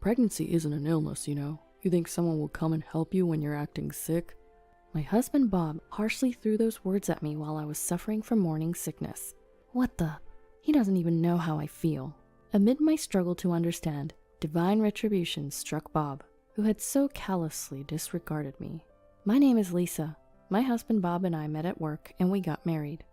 Pregnancy isn't an illness, you know. You think someone will come and help you when you're acting sick? My husband Bob harshly threw those words at me while I was suffering from morning sickness. What the? He doesn't even know how I feel. Amid my struggle to understand, divine retribution struck Bob, who had so callously disregarded me. My name is Lisa. My husband Bob and I met at work and we got married.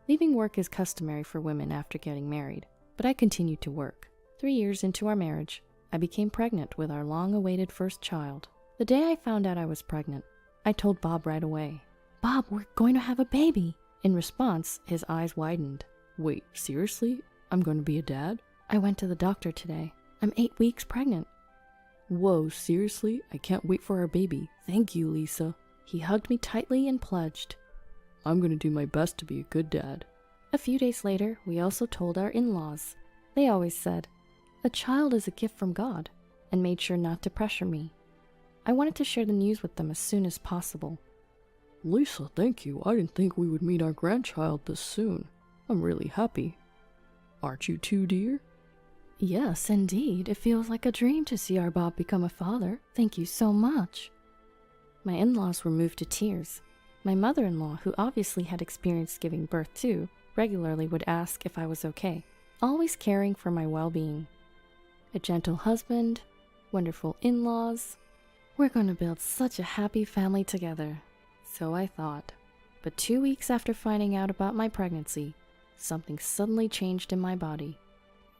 Leaving work is customary for women after getting married, but I continued to work. 3 years into our marriage, I became pregnant with our long-awaited first child. The day I found out I was pregnant, I told Bob right away. Bob, we're going to have a baby. In response, his eyes widened. Wait, seriously? I'm going to be a dad? I went to the doctor today. I'm 8 weeks pregnant. Whoa, seriously? I can't wait for our baby. Thank you, Lisa. He hugged me tightly and pledged. I'm going to do my best to be a good dad. A few days later, we also told our in-laws. They always said, a child is a gift from God, and made sure not to pressure me. I wanted to share the news with them as soon as possible. Lisa, thank you. I didn't think we would meet our grandchild this soon. I'm really happy. Aren't you too, dear? Yes, indeed. It feels like a dream to see our Bob become a father. Thank you so much. My in-laws were moved to tears. My mother-in-law, who obviously had experienced giving birth too, regularly would ask if I was okay, always caring for my well-being. A gentle husband, wonderful in-laws. We're going to build such a happy family together. So I thought. But 2 weeks after finding out about my pregnancy, something suddenly changed in my body.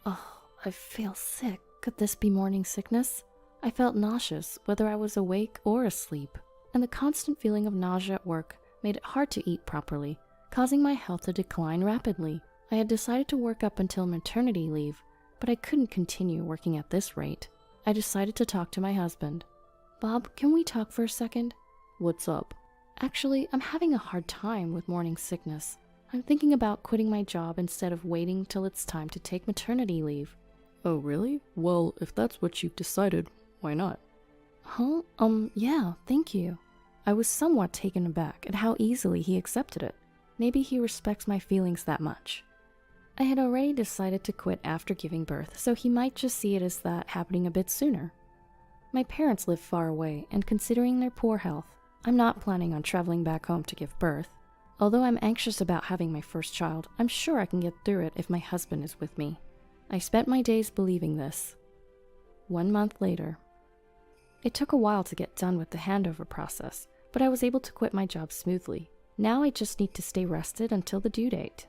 Oh, I feel sick. Could this be morning sickness? I felt nauseous, whether I was awake or asleep, and the constant feeling of nausea at work made it hard to eat properly, causing my health to decline rapidly. I had decided to work up until maternity leave, but I couldn't continue working at this rate. I decided to talk to my husband. Bob, can we talk for a second? What's up? Actually, I'm having a hard time with morning sickness. I'm thinking about quitting my job instead of waiting till it's time to take maternity leave. Oh, really? Well, if that's what you've decided, why not? Huh? Yeah, thank you. I was somewhat taken aback at how easily he accepted it. Maybe he respects my feelings that much. I had already decided to quit after giving birth, so he might just see it as that happening a bit sooner. My parents live far away, and considering their poor health, I'm not planning on traveling back home to give birth. Although I'm anxious about having my first child, I'm sure I can get through it if my husband is with me. I spent my days believing this. 1 month later. It took a while to get done with the handover process, but I was able to quit my job smoothly. Now I just need to stay rested until the due date.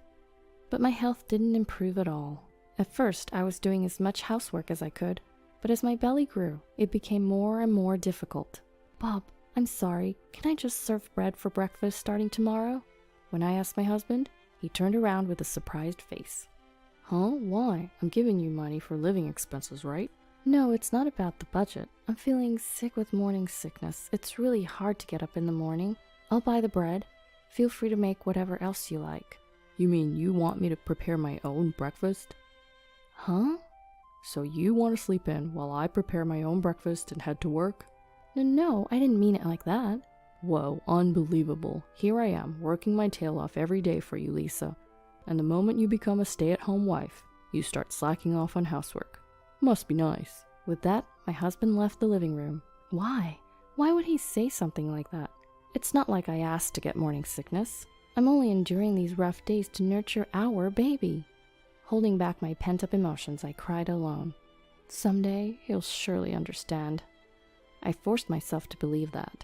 But my health didn't improve at all. At first, I was doing as much housework as I could, but as my belly grew, it became more and more difficult. Bob, I'm sorry, can I just serve bread for breakfast starting tomorrow? When I asked my husband, he turned around with a surprised face. Huh? Why? I'm giving you money for living expenses, right? No, it's not about the budget. I'm feeling sick with morning sickness. It's really hard to get up in the morning. I'll buy the bread. Feel free to make whatever else you like. You mean you want me to prepare my own breakfast? Huh? So you want to sleep in while I prepare my own breakfast and head to work? No, I didn't mean it like that. Whoa, unbelievable. Here I am, working my tail off every day for you, Lisa. And the moment you become a stay-at-home wife, you start slacking off on housework. Must be nice. With that, my husband left the living room. Why? Why would he say something like that? It's not like I asked to get morning sickness. I'm only enduring these rough days to nurture our baby. Holding back my pent-up emotions, I cried alone. Someday, he'll surely understand. I forced myself to believe that.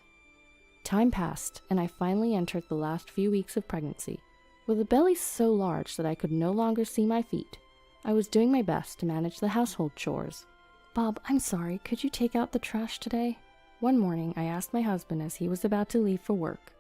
Time passed, and I finally entered the last few weeks of pregnancy. With a belly so large that I could no longer see my feet, I was doing my best to manage the household chores. Bob, I'm sorry, could you take out the trash today? One morning, I asked my husband as he was about to leave for work.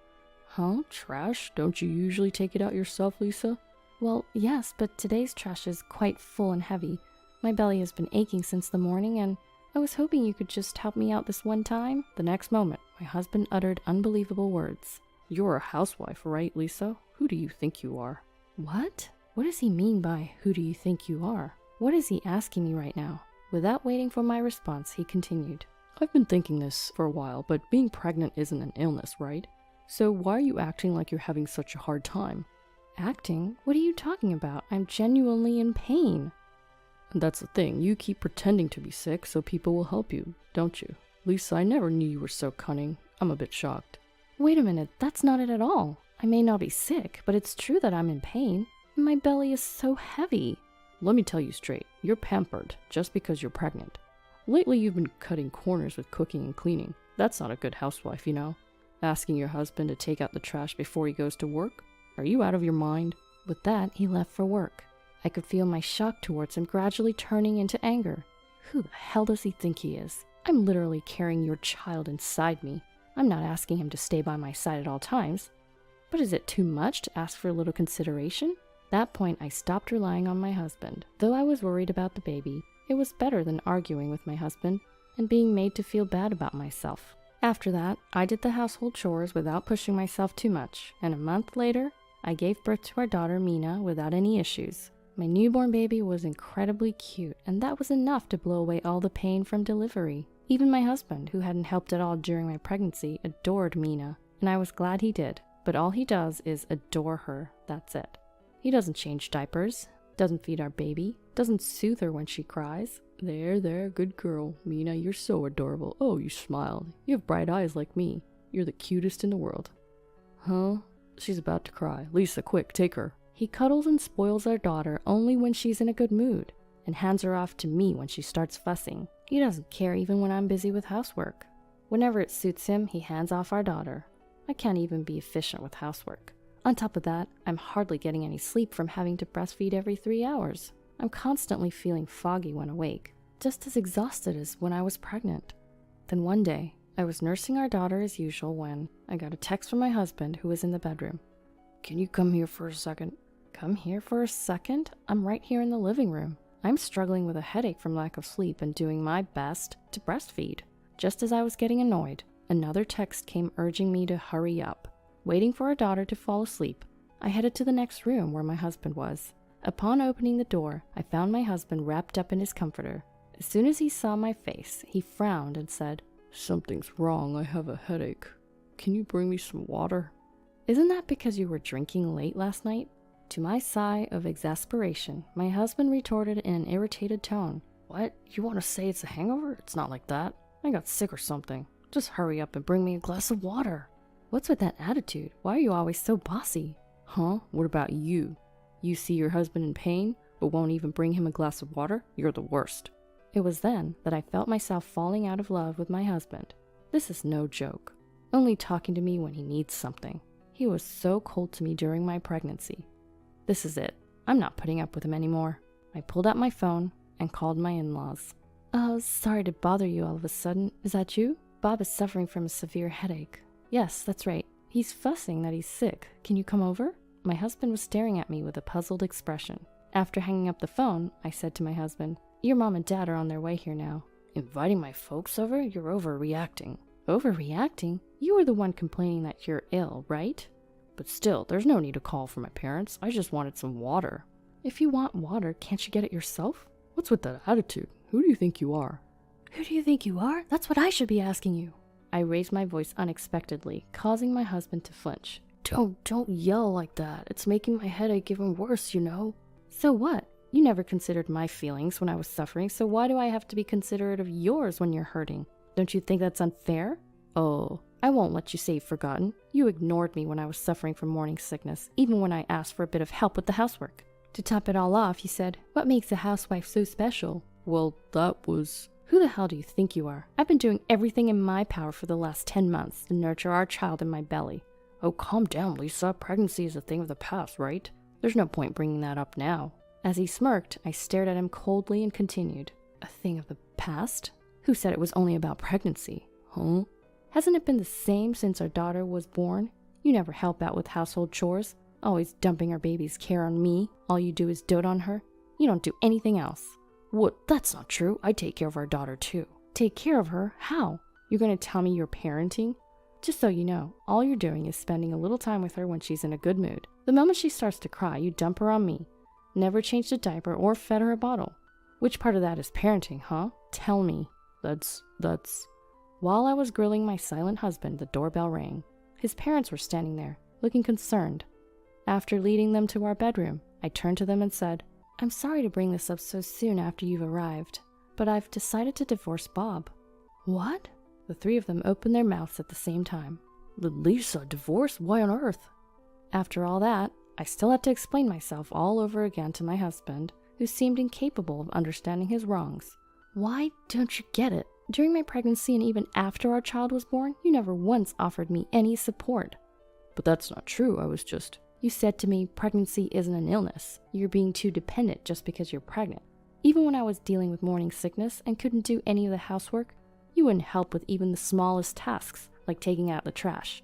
Huh? Trash? Don't you usually take it out yourself, Lisa? Well, yes, but today's trash is quite full and heavy. My belly has been aching since the morning, and I was hoping you could just help me out this one time. The next moment, my husband uttered unbelievable words. You're a housewife, right, Lisa? Who do you think you are? What? What does he mean by, who do you think you are? What is he asking me right now? Without waiting for my response, he continued. I've been thinking this for a while, but being pregnant isn't an illness, right? So why are you acting like you're having such a hard time? Acting? What are you talking about? I'm genuinely in pain. And that's the thing, you keep pretending to be sick so people will help you, don't you? Lisa, I never knew you were so cunning. I'm a bit shocked. Wait a minute, that's not it at all. I may not be sick, but it's true that I'm in pain. My belly is so heavy. Let me tell you straight, you're pampered just because you're pregnant. Lately you've been cutting corners with cooking and cleaning. That's not a good housewife, you know. Asking your husband to take out the trash before he goes to work? Are you out of your mind? With that, he left for work. I could feel my shock towards him gradually turning into anger. Who the hell does he think he is? I'm literally carrying your child inside me. I'm not asking him to stay by my side at all times. But is it too much to ask for a little consideration? At that point, I stopped relying on my husband. Though I was worried about the baby, it was better than arguing with my husband and being made to feel bad about myself. After that, I did the household chores without pushing myself too much, and a month later, I gave birth to our daughter Mina without any issues. My newborn baby was incredibly cute, and that was enough to blow away all the pain from delivery. Even my husband, who hadn't helped at all during my pregnancy, adored Mina, and I was glad he did. But all he does is adore her, that's it. He doesn't change diapers, doesn't feed our baby, doesn't soothe her when she cries. There, good girl. Mina, you're so adorable. Oh, you smiled. You have bright eyes like me. You're the cutest in the world. Huh? She's about to cry. Lisa, quick, take her. He cuddles and spoils our daughter only when she's in a good mood, and hands her off to me when she starts fussing. He doesn't care even when I'm busy with housework. Whenever it suits him, he hands off our daughter. I can't even be efficient with housework. On top of that, I'm hardly getting any sleep from having to breastfeed every 3 hours. I'm constantly feeling foggy when awake, just as exhausted as when I was pregnant. Then one day, I was nursing our daughter as usual when I got a text from my husband who was in the bedroom. Can you come here for a second? Come here for a second? I'm right here in the living room. I'm struggling with a headache from lack of sleep and doing my best to breastfeed. Just as I was getting annoyed, another text came urging me to hurry up. Waiting for our daughter to fall asleep, I headed to the next room where my husband was. Upon opening the door, I found my husband wrapped up in his comforter. As soon as he saw my face, he frowned and said, Something's wrong, I have a headache. Can you bring me some water? Isn't that because you were drinking late last night? To my sigh of exasperation, my husband retorted in an irritated tone. What? You want to say it's a hangover? It's not like that. I got sick or something. Just hurry up and bring me a glass of water. What's with that attitude? Why are you always so bossy? Huh? What about you? You see your husband in pain, but won't even bring him a glass of water? You're the worst. It was then that I felt myself falling out of love with my husband. This is no joke. Only talking to me when he needs something. He was so cold to me during my pregnancy. This is it. I'm not putting up with him anymore. I pulled out my phone and called my in-laws. Oh, sorry to bother you all of a sudden. Is that you? Bob is suffering from a severe headache. Yes, that's right. He's fussing that he's sick. Can you come over? My husband was staring at me with a puzzled expression. After hanging up the phone, I said to my husband, Your mom and dad are on their way here now. Inviting my folks over? You're overreacting. Overreacting? You were the one complaining that you're ill, right? But still, there's no need to call for my parents. I just wanted some water. If you want water, can't you get it yourself? What's with that attitude? Who do you think you are? Who do you think you are? That's what I should be asking you. I raised my voice unexpectedly, causing my husband to flinch. Don't yell like that. It's making my headache even worse, you know. So what? You never considered my feelings when I was suffering, so why do I have to be considerate of yours when you're hurting? Don't you think that's unfair? Oh, I won't let you say you've forgotten. You ignored me when I was suffering from morning sickness, even when I asked for a bit of help with the housework. To top it all off, you said, What makes a housewife so special? Well, that was... Who the hell do you think you are? I've been doing everything in my power for the last 10 months to nurture our child in my belly. Oh, calm down, Lisa. Pregnancy is a thing of the past, right? There's no point bringing that up now. As he smirked, I stared at him coldly and continued. A thing of the past? Who said it was only about pregnancy? Huh? Hasn't it been the same since our daughter was born? You never help out with household chores, always dumping our baby's care on me. All you do is dote on her. You don't do anything else. What? That's not true. I take care of our daughter too. Take care of her? How? You're going to tell me you're parenting? Just so you know, all you're doing is spending a little time with her when she's in a good mood. The moment she starts to cry, you dump her on me. Never changed a diaper or fed her a bottle. Which part of that is parenting, huh? Tell me. That's... While I was grilling my silent husband, the doorbell rang. His parents were standing there, looking concerned. After leading them to our bedroom, I turned to them and said, I'm sorry to bring this up so soon after you've arrived, but I've decided to divorce Bob. What? The three of them opened their mouths at the same time. Lisa, divorce? Why on earth? After all that, I still had to explain myself all over again to my husband, who seemed incapable of understanding his wrongs. Why don't you get it? During my pregnancy and even after our child was born, you never once offered me any support. But that's not true, I was just... You said to me, pregnancy isn't an illness. You're being too dependent just because you're pregnant. Even when I was dealing with morning sickness and couldn't do any of the housework, you wouldn't help with even the smallest tasks, like taking out the trash.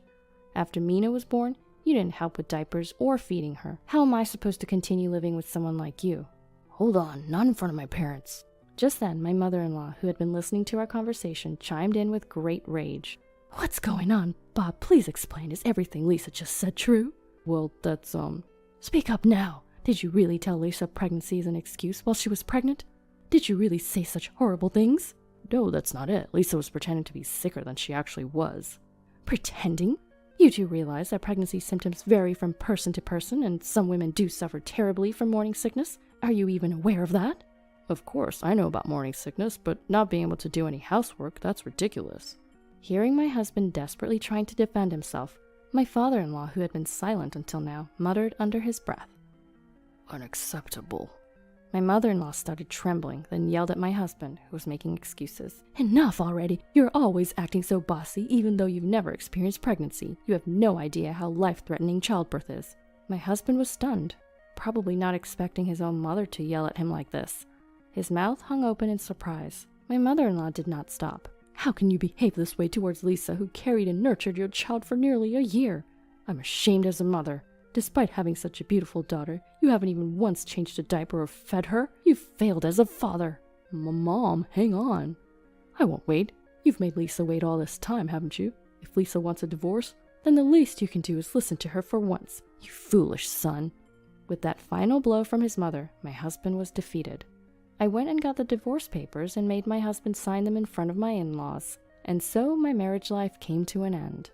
After Mina was born, you didn't help with diapers or feeding her. How am I supposed to continue living with someone like you? Hold on, not in front of my parents. Just then, my mother-in-law, who had been listening to our conversation, chimed in with great rage. What's going on? Bob, please explain. Is everything Lisa just said true? Well, that's, Speak up now. Did you really tell Lisa pregnancy is an excuse while she was pregnant? Did you really say such horrible things? No, that's not it. Lisa was pretending to be sicker than she actually was. Pretending? You do realize that pregnancy symptoms vary from person to person, and some women do suffer terribly from morning sickness? Are you even aware of that? Of course, I know about morning sickness, but not being able to do any housework, that's ridiculous. Hearing my husband desperately trying to defend himself, my father-in-law, who had been silent until now, muttered under his breath. Unacceptable. My mother-in-law started trembling, then yelled at my husband, who was making excuses. Enough already! You're always acting so bossy, even though you've never experienced pregnancy. You have no idea how life-threatening childbirth is. My husband was stunned, probably not expecting his own mother to yell at him like this. His mouth hung open in surprise. My mother-in-law did not stop. How can you behave this way towards Lisa, who carried and nurtured your child for nearly a year? I'm ashamed as a mother. Despite having such a beautiful daughter, you haven't even once changed a diaper or fed her. You've failed as a father. Mom, hang on. I won't wait. You've made Lisa wait all this time, haven't you? If Lisa wants a divorce, then the least you can do is listen to her for once. You foolish son. With that final blow from his mother, my husband was defeated. I went and got the divorce papers and made my husband sign them in front of my in-laws, and so my marriage life came to an end.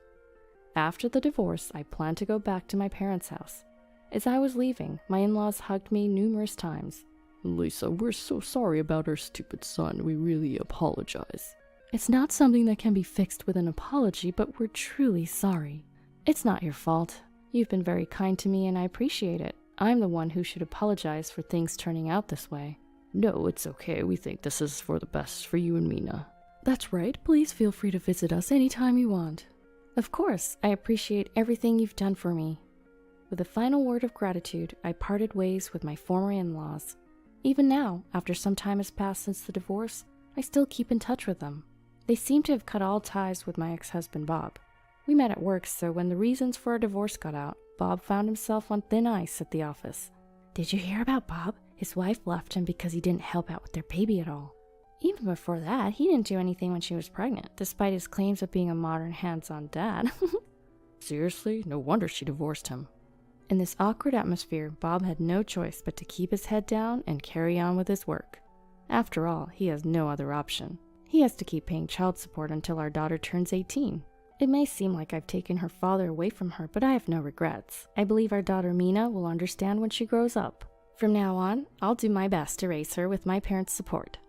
After the divorce, I planned to go back to my parents' house. As I was leaving, my in-laws hugged me numerous times. Lisa, we're so sorry about our stupid son. We really apologize. It's not something that can be fixed with an apology, but we're truly sorry. It's not your fault. You've been very kind to me and I appreciate it. I'm the one who should apologize for things turning out this way. No, it's okay. We think this is for the best for you and Mina. That's right. Please feel free to visit us anytime you want. Of course, I appreciate everything you've done for me. With a final word of gratitude, I parted ways with my former in-laws. Even now, after some time has passed since the divorce, I still keep in touch with them. They seem to have cut all ties with my ex-husband Bob. We met at work, so when the reasons for our divorce got out, Bob found himself on thin ice at the office. Did you hear about Bob? His wife left him because he didn't help out with their baby at all. Even before that, he didn't do anything when she was pregnant, despite his claims of being a modern hands-on dad. Seriously? No wonder she divorced him. In this awkward atmosphere, Bob had no choice but to keep his head down and carry on with his work. After all, he has no other option. He has to keep paying child support until our daughter turns 18. It may seem like I've taken her father away from her, but I have no regrets. I believe our daughter Mina will understand when she grows up. From now on, I'll do my best to raise her with my parents' support.